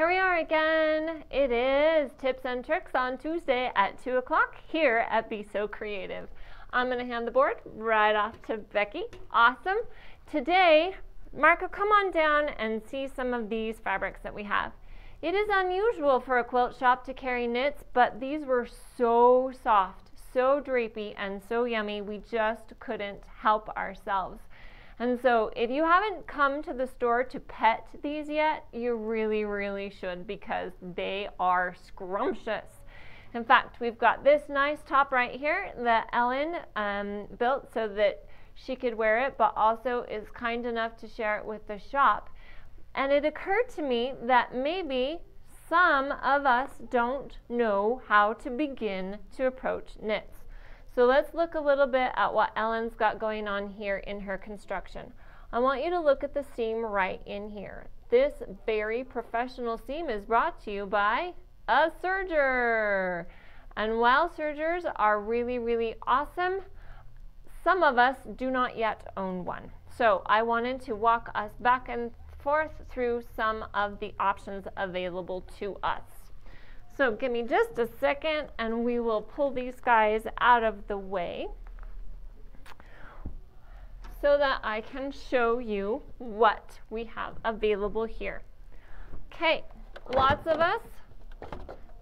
Here we are again. It is Tips and Tricks on Tuesday at 2 o'clock here at Be So Creative. I'm going to hand the board right off to Becky. Awesome. Today, Marco, come on down and see some of these fabrics that we have. It is unusual for a quilt shop to carry knits, but these were so soft, so drapey, and so yummy, we just couldn't help ourselves. And so if you haven't come to the store to pet these yet, you really should, because they are scrumptious. In fact, we've got this nice top right here that Ellen built so that she could wear it, but also is kind enough to share it with the shop. And it occurred to me that maybe some of us don't know how to begin to approach knits. So let's look a little bit at what Ellen's got going on here in her construction. I want you to look at the seam right in here. This very professional seam is brought to you by a serger. And while sergers are really awesome, some of us do not yet own one. So I wanted to walk us back and forth through some of the options available to us. So give me just a second and we will pull these guys out of the way so that I can show you what we have available here. Okay, lots of us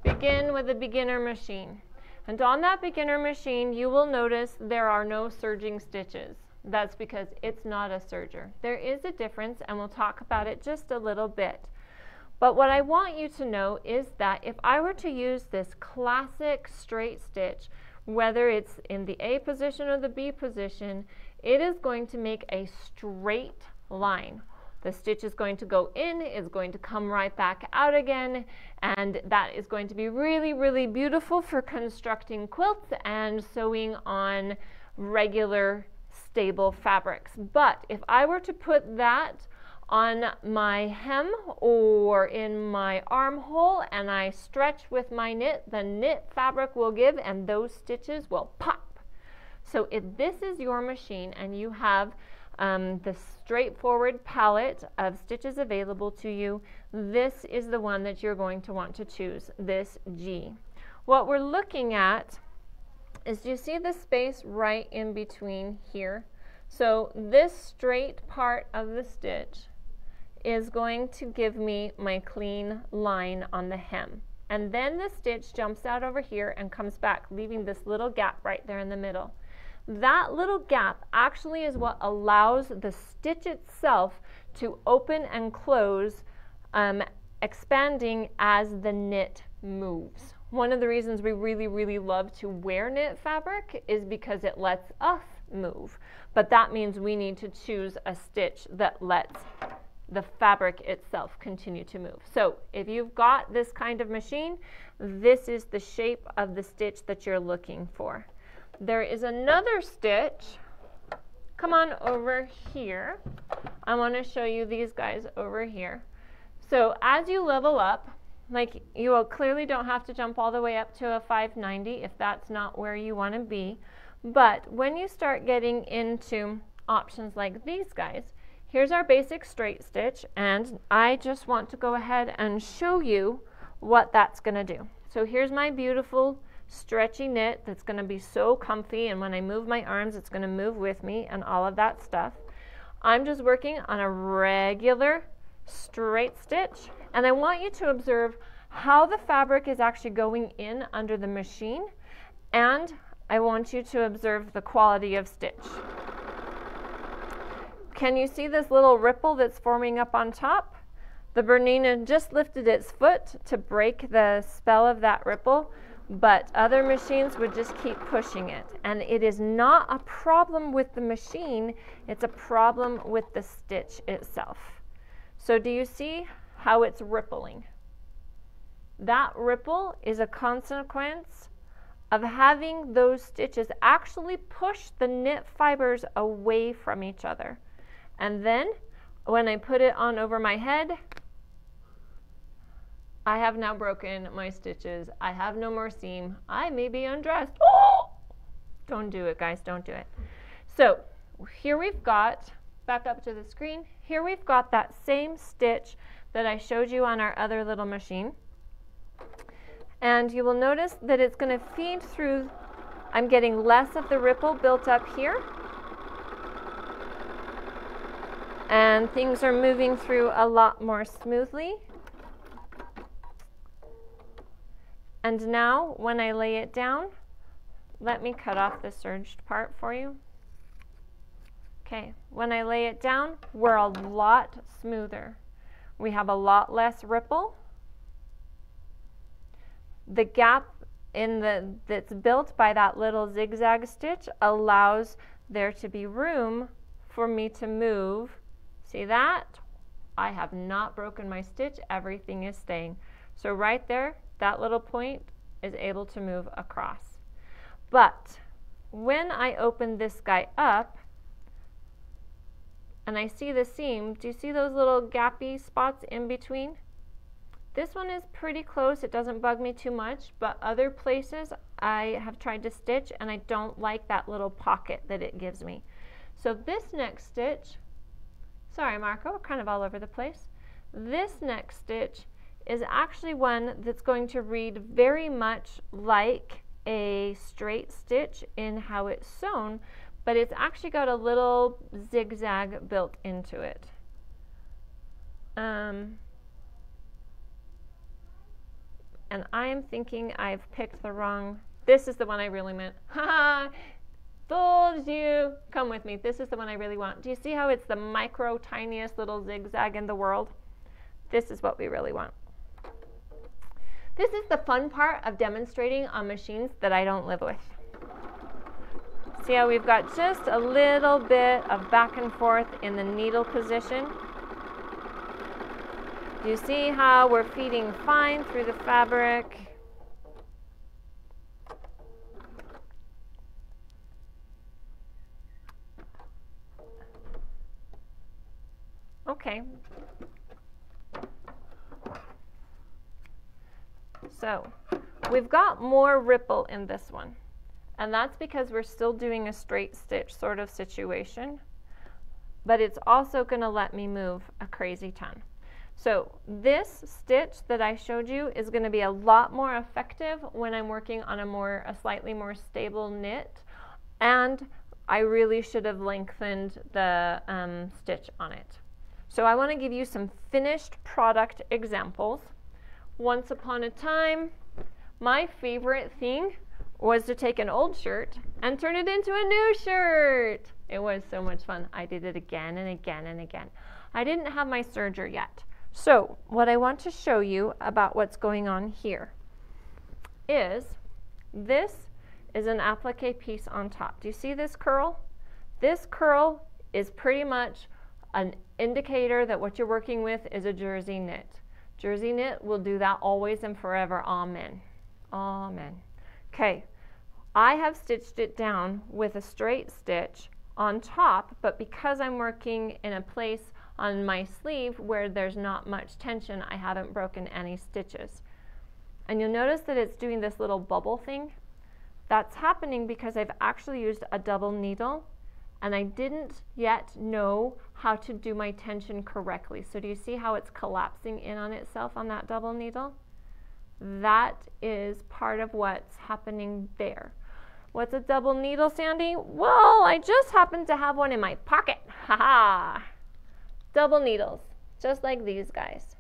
begin with a beginner machine. And on that beginner machine, you will notice there are no serging stitches. That's because it's not a serger. There is a difference, and we'll talk about it just a little bit. But what I want you to know is that if I were to use this classic straight stitch, whether it's in the A position or the B position, it is going to make a straight line. The stitch is going to go in, is going to come right back out again, and that is going to be really beautiful for constructing quilts and sewing on regular stable fabrics. But if I were to put that on my hem or in my armhole and I stretch with my knit, the knit fabric will give and those stitches will pop. So if this is your machine and you have the straightforward palette of stitches available to you, this is the one that you're going to want to choose, this G. What we're looking at is, do you see the space right in between here? So this straight part of the stitch is going to give me my clean line on the hem. And then the stitch jumps out over here and comes back, leaving this little gap right there in the middle. That little gap actually is what allows the stitch itself to open and close, expanding as the knit moves. One of the reasons we really love to wear knit fabric is because it lets us move. But that means we need to choose a stitch that lets the fabric itself continue to move. So if you've got this kind of machine, this is the shape of the stitch that you're looking for. There is another stitch. Come on over here. I want to show you these guys over here. So as you level up, like, you will clearly don't have to jump all the way up to a 590 if that's not where you want to be. But when you start getting into options like these guys, here's our basic straight stitch, and I just want to go ahead and show you what that's going to do. So here's my beautiful stretchy knit that's going to be so comfy, and when I move my arms it's going to move with me and all of that stuff. I'm just working on a regular straight stitch, and I want you to observe how the fabric is actually going in under the machine, and I want you to observe the quality of stitch. Can you see this little ripple that's forming up on top? The Bernina just lifted its foot to break the spell of that ripple, but other machines would just keep pushing it. And it is not a problem with the machine, it's a problem with the stitch itself. So do you see how it's rippling? That ripple is a consequence of having those stitches actually push the knit fibers away from each other. And then when I put it on over my head, I have now broken my stitches. I have no more seam. I may be undressed. Oh! Don't do it, guys, don't do it. So here we've got, back up to the screen, here we've got that same stitch that I showed you on our other little machine. And you will notice that it's going to feed through. I'm getting less of the ripple built up here. And things are moving through a lot more smoothly. And now, when I lay it down, let me cut off the surged part for you. Okay, when I lay it down, we're a lot smoother. We have a lot less ripple. The gap that's built by that little zigzag stitch allows there to be room for me to move. See that? I have not broken my stitch. Everything is staying. So right there, that little point is able to move across. But when I open this guy up and I see the seam, do you see those little gappy spots in between? This one is pretty close. It doesn't bug me too much, but other places I have tried to stitch and I don't like that little pocket that it gives me. So this next stitch, sorry Marco, we're kind of all over the place. This next stitch is actually one that's going to read very much like a straight stitch in how it's sewn, but it's actually got a little zigzag built into it. And I'm thinking I've picked the wrong, this is the one I really meant. Ha! Told you! Come with me, this is the one I really want. Do you see how it's the micro tiniest little zigzag in the world? This is what we really want. This is the fun part of demonstrating on machines that I don't live with. See how we've got just a little bit of back and forth in the needle position? Do you see how we're feeding fine through the fabric? Okay. So we've got more ripple in this one, and that's because we're still doing a straight stitch sort of situation, but it's also going to let me move a crazy ton. So this stitch that I showed you is going to be a lot more effective when I'm working on a slightly more stable knit, and I really should have lengthened the stitch on it. So I want to give you some finished product examples. Once upon a time, my favorite thing was to take an old shirt and turn it into a new shirt. It was so much fun. I did it again and again and again. I didn't have my serger yet. So what I want to show you about what's going on here is this is an applique piece on top. Do you see this curl? This curl is pretty much an indicator that what you're working with is a jersey knit. Jersey knit will do that always and forever. Amen. Amen. Okay, I have stitched it down with a straight stitch on top, but because I'm working in a place on my sleeve where there's not much tension, I haven't broken any stitches. And you'll notice that it's doing this little bubble thing. That's happening because I've actually used a double needle and I didn't yet know how to do my tension correctly. So do you see how it's collapsing in on itself on that double needle? That is part of what's happening there. What's a double needle, Sandy? Well, I just happen to have one in my pocket. Haha! Double needles, just like these guys.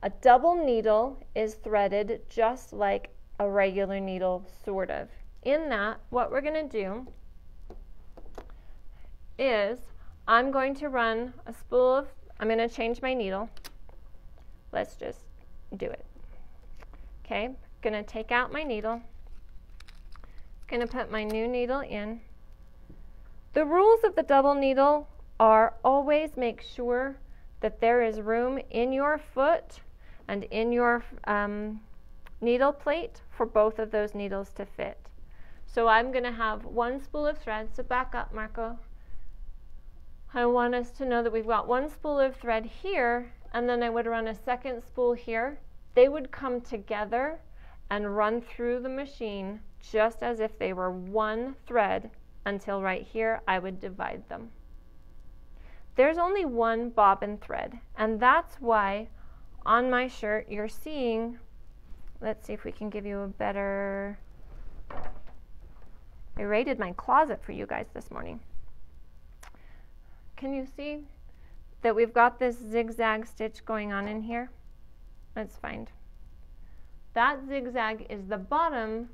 A double needle is threaded just like a regular needle, sort of. In that, what we're going to do is I'm going to run a spool of, I'm going to change my needle. Let's just do it. Okay, going to take out my needle. Going to put my new needle in. The rules of the double needle are always make sure that there is room in your foot and in your needle plate for both of those needles to fit. So I'm going to have one spool of thread. So back up, Marco. I want us to know that we've got one spool of thread here, and then I would run a second spool here. They would come together and run through the machine just as if they were one thread until right here I would divide them. there's only one bobbin thread, and that's why on my shirt you're seeing, let's see if we can give you a better, I raided my closet for you guys this morning. Can you see that we've got this zigzag stitch going on in here? Let's find. That zigzag is the bottom,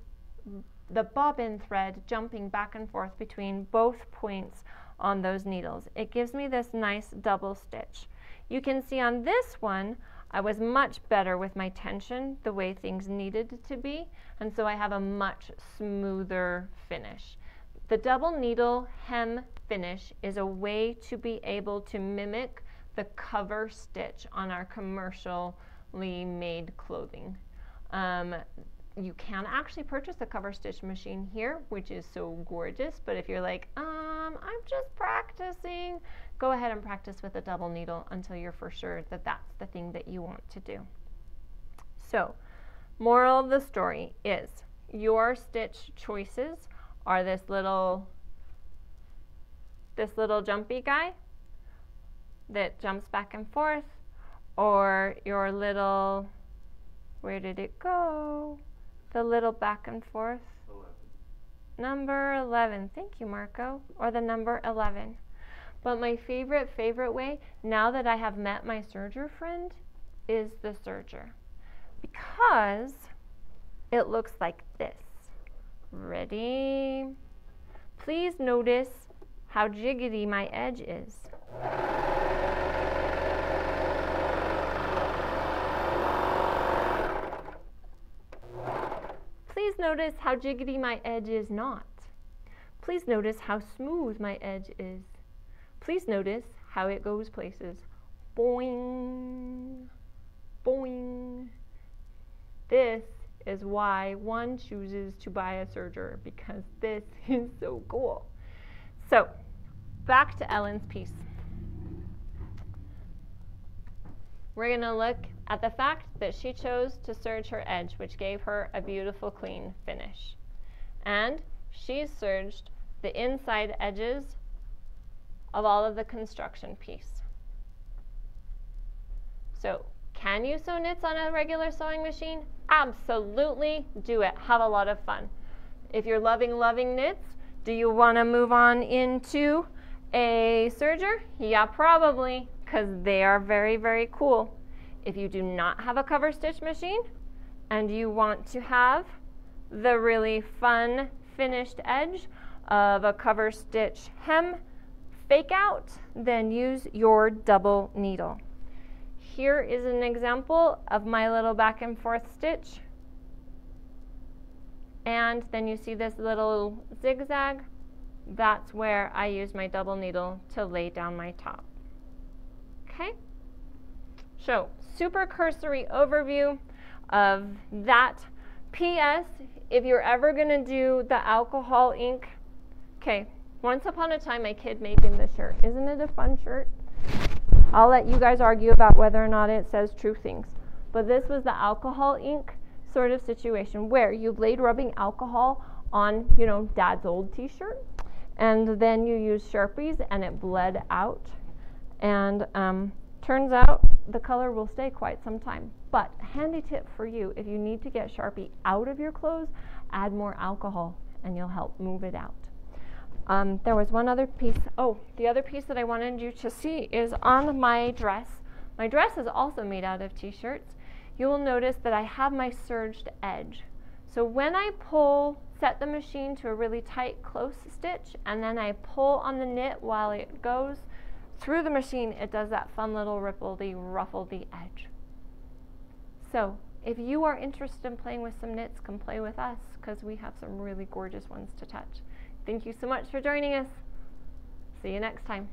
the bobbin thread jumping back and forth between both points on those needles. It gives me this nice double stitch. You can see on this one, I was much better with my tension, the way things needed to be, and so I have a much smoother finish. The double needle hem finish is a way to be able to mimic the cover stitch on our commercially made clothing. You can actually purchase a cover stitch machine here, which is so gorgeous, but if you're like, I'm just practicing, go ahead and practice with a double needle until you're for sure that that's the thing that you want to do. So, moral of the story is your stitch choices are this little jumpy guy that jumps back and forth, or your little, where did it go? The little back and forth. 11. Number 11. Thank you, Marco. Or the number 11. But my favorite way, now that I have met my serger friend, is the serger. Because it looks like this. Ready? Please notice how jiggity my edge is. Please notice how jiggity my edge is not. Please notice how smooth my edge is. Please notice how it goes places. Boing, boing. This is why one chooses to buy a serger, because this is so cool. So, back to Ellen's piece. We're going to look at the fact that she chose to serge her edge, which gave her a beautiful clean finish. And she's serged the inside edges of all of the construction piece. So, can you sew knits on a regular sewing machine? Absolutely do it. Have a lot of fun. If you're loving knits, do you want to move on into a serger? Yeah, probably, because they are very cool. If you do not have a cover stitch machine and you want to have the really fun finished edge of a cover stitch hem fake out, then use your double needle. Here is an example of my little back and forth stitch. And then you see this little zigzag. That's where I use my double needle to lay down my top. Okay? So, super cursory overview of that. P.S. If you're ever going to do the alcohol ink, okay, once upon a time my kid made me this shirt. Isn't it a fun shirt? I'll let you guys argue about whether or not it says true things. But this was the alcohol ink sort of situation where you laid rubbing alcohol on, Dad's old t-shirt, and then you use Sharpies and it bled out. And turns out the color will stay quite some time. But handy tip for you, if you need to get Sharpie out of your clothes, add more alcohol and you'll help move it out. There was one other piece. Oh, the other piece that I wanted you to see is on my dress. My dress is also made out of t-shirts. You will notice that I have my serged edge. So when I set the machine to a really tight close stitch, and then I pull on the knit while it goes through the machine, it does that fun little ruffledy edge. So if you are interested in playing with some knits, come play with us, because we have some really gorgeous ones to touch. Thank you so much for joining us. See you next time.